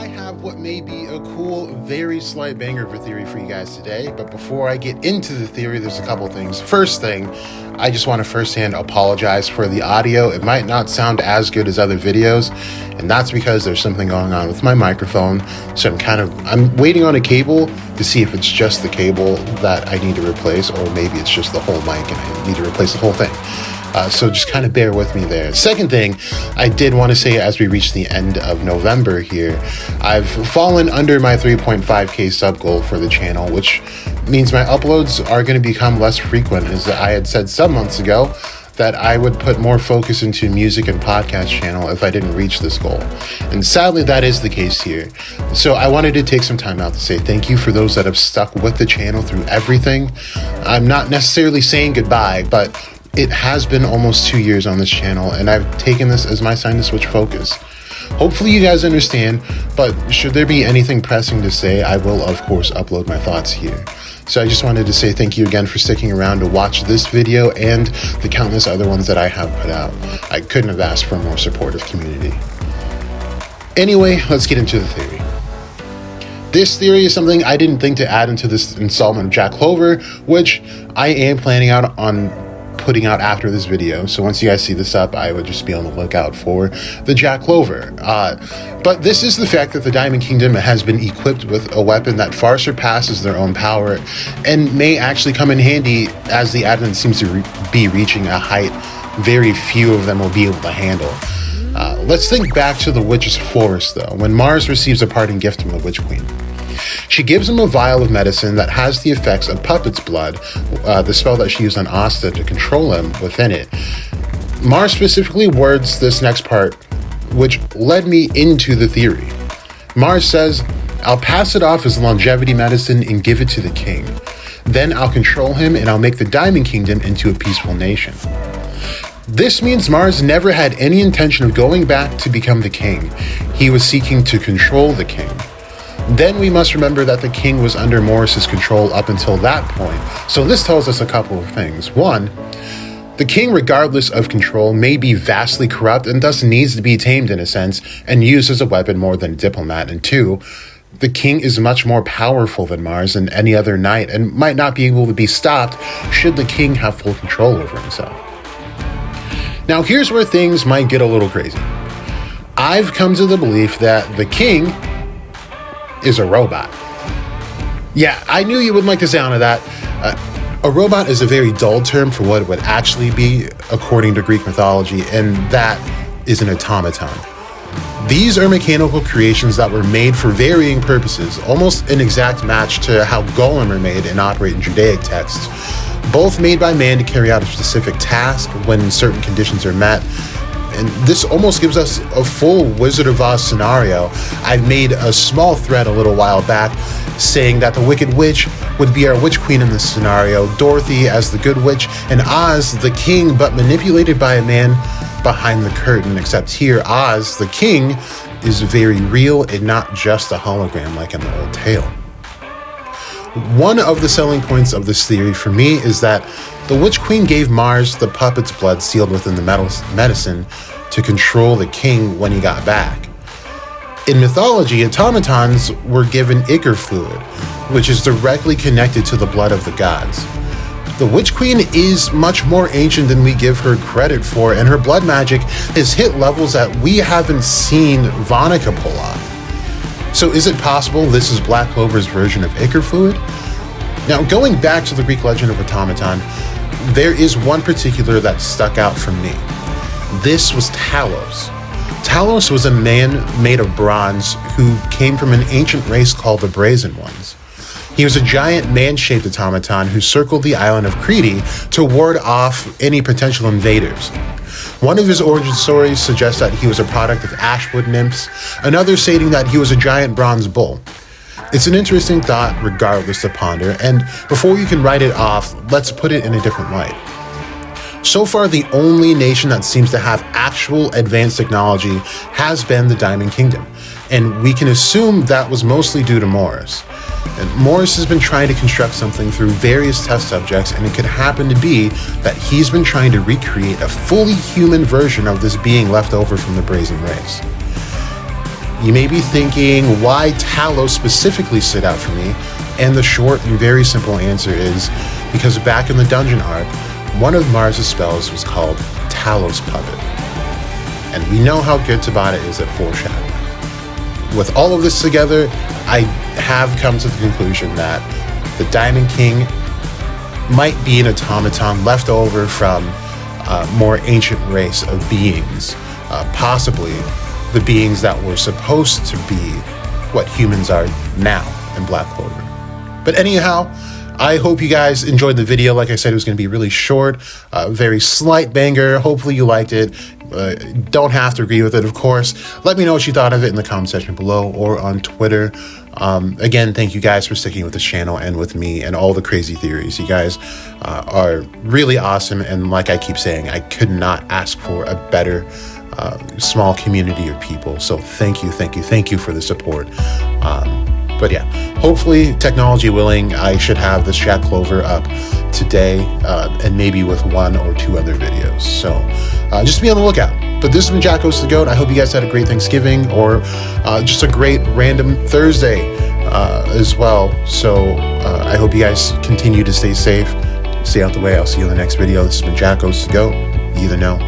I have what may be a cool, very slight banger of a theory for you guys today. But before I get into the theory, there's a couple things. First thing, I just want to firsthand apologize for the audio. It might not sound as good as other videos, and that's because there's something going on with my microphone. So I'm waiting on a cable to see if it's just the cable that I need to replace, or maybe it's just the whole mic and I need to replace the whole thing. So just kind of bear with me there. Second thing, I did want to say as we reach the end of November here, I've fallen under my 3.5K sub goal for the channel, which means my uploads are going to become less frequent, as I had said some months ago that I would put more focus into music and podcast channel if I didn't reach this goal. And sadly, that is the case here. So I wanted to take some time out to say thank you for those that have stuck with the channel through everything. I'm not necessarily saying goodbye, but it has been almost 2 years on this channel, and I've taken this as my sign to switch focus. Hopefully you guys understand, but should there be anything pressing to say, I will of course upload my thoughts here. So I just wanted to say thank you again for sticking around to watch this video and the countless other ones that I have put out. I couldn't have asked for a more supportive community. Anyway, let's get into the theory. This theory is something I didn't think to add into this installment of Jack Clover, which I am planning out on putting out after this video. So once you guys see this up, I would just be on the lookout for the Jack Clover. But this is the fact that the Diamond Kingdom has been equipped with a weapon that far surpasses their own power and may actually come in handy as the Advent seems to be reaching a height very few of them will be able to handle. Let's think back to the Witch's Forest though, when Mars receives a parting gift from the Witch Queen. She gives him a vial of medicine that has the effects of puppet's blood, the spell that she used on Asta to control him within it. Mars specifically words this next part, which led me into the theory. Mars says, "I'll pass it off as longevity medicine and give it to the king. Then I'll control him and I'll make the Diamond Kingdom into a peaceful nation." This means Mars never had any intention of going back to become the king. He was seeking to control the king. Then we must remember that the king was under Morris's control up until that point. So this tells us a couple of things. One, the king, regardless of control, may be vastly corrupt and thus needs to be tamed in a sense and used as a weapon more than a diplomat. And two, the king is much more powerful than Mars and any other knight and might not be able to be stopped should the king have full control over himself. Now here's where things might get a little crazy. I've come to the belief that the king is a robot. Yeah, I knew you wouldn't like the sound of that. A robot is a very dull term for what it would actually be according to Greek mythology, and that is an automaton. These are mechanical creations that were made for varying purposes, almost an exact match to how golem are made and operate in Judaic texts, both made by man to carry out a specific task when certain conditions are met. And this almost gives us a full Wizard of Oz scenario. I made a small thread a little while back saying that the Wicked Witch would be our Witch Queen in this scenario, Dorothy as the Good Witch, and Oz the King, but manipulated by a man behind the curtain, except here Oz the King is very real and not just a hologram like in the old tale. One of the selling points of this theory for me is that the Witch Queen gave Mars the puppet's blood sealed within the medicine to control the king when he got back. In mythology, automatons were given ichor fluid, which is directly connected to the blood of the gods. The Witch Queen is much more ancient than we give her credit for, and her blood magic has hit levels that we haven't seen Vonica pull off. So is it possible this is Black Clover's version of ichor fluid? Now, going back to the Greek legend of automaton, there is one particular that stuck out for me. This was Talos. Talos was a man made of bronze who came from an ancient race called the Brazen Ones. He was a giant man-shaped automaton who circled the island of Crete to ward off any potential invaders. One of his origin stories suggests that he was a product of ashwood nymphs, another stating that he was a giant bronze bull. It's an interesting thought regardless to ponder, and before you can write it off, let's put it in a different light. So far, the only nation that seems to have actual advanced technology has been the Diamond Kingdom, and we can assume that was mostly due to Morris. And Morris has been trying to construct something through various test subjects, and it could happen to be that he's been trying to recreate a fully human version of this being left over from the Brazen race. You may be thinking, why Talos specifically stood out for me? And the short and very simple answer is because back in the dungeon arc, one of Mars' spells was called Talos Puppet. And we know how good Tabata is at foreshadowing. With all of this together, I have come to the conclusion that the Diamond King might be an automaton left over from a more ancient race of beings, possibly the beings that were supposed to be what humans are now in Black Clover. But anyhow, I hope you guys enjoyed the video. Like I said, it was going to be really short, very slight banger. Hopefully you liked it. Don't have to agree with it, of course. Let me know what you thought of it in the comment section below or on Twitter. Again, thank you guys for sticking with this channel and with me and all the crazy theories. You guys are really awesome. And like I keep saying, I could not ask for a better small community of people. So thank you for the support. But yeah, hopefully, technology willing, I should have this Jack Clover up today, and maybe with 1 or 2 other videos. So just be on the lookout. But this has been Jack Host the Goat. I hope you guys had a great Thanksgiving or just a great random Thursday as well. So I hope you guys continue to stay safe, stay out the way. I'll see you in the next video. This has been Jack Host the Goat. You either know